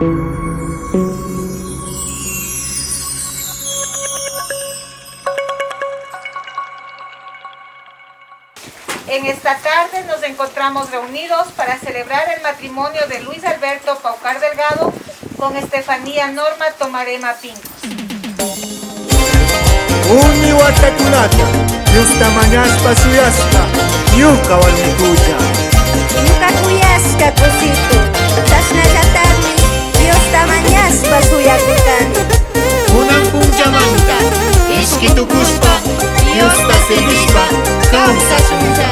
En esta tarde nos encontramos reunidos para celebrar el matrimonio de Luis Alberto Paucar Delgado con Estefanía Norma Tomarema Pincos. Uni watakunata, yusta mañaspa suyaspa, yuka walmikuya. Yuka kuyasqa kusito, chasnallatarmi, yusta mañaspa suyakutan. Kunan punchamanta, ishkitukuspa, yusta sigispa, kawsashuncha.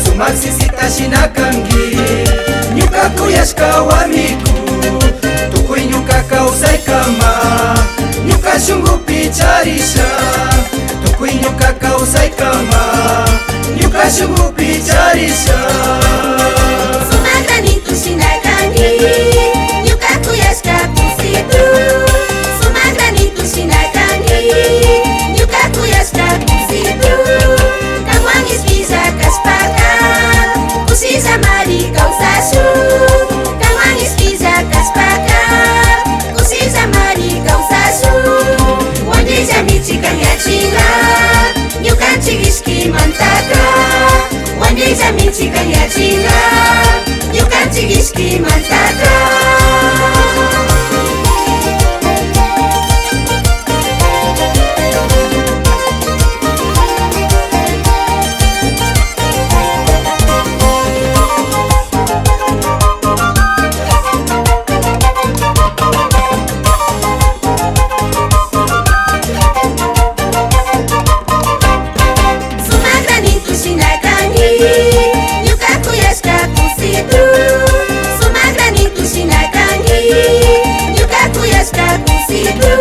Sumaksisita shinakangi, ñuka kuyashka warmiku, tukuy ñuka kawsaykama, ñuka shungupi charisha, tukuy ñuka kawsaykama, ñuka shungupi charisha. Sumagranito shinakangi, ñuka kuyashka kusitu. Sumagranito shinakangi, ñuka kuyashka kusitu. Kawangis bisa kaspaka, kusisa mari kausasu. Kawangis bisa kaspaka, kusisa mari kausasu. Wande jamichi kanyachinga, ñuka chigiski mantaka. Wande jamichi kanyachinga, ñuka chigiski mantaka. Sumagranito shinakangi, ñuka kuyashka kusitu. Sumagranito shinakangi, ñuka kuyashka kusitu.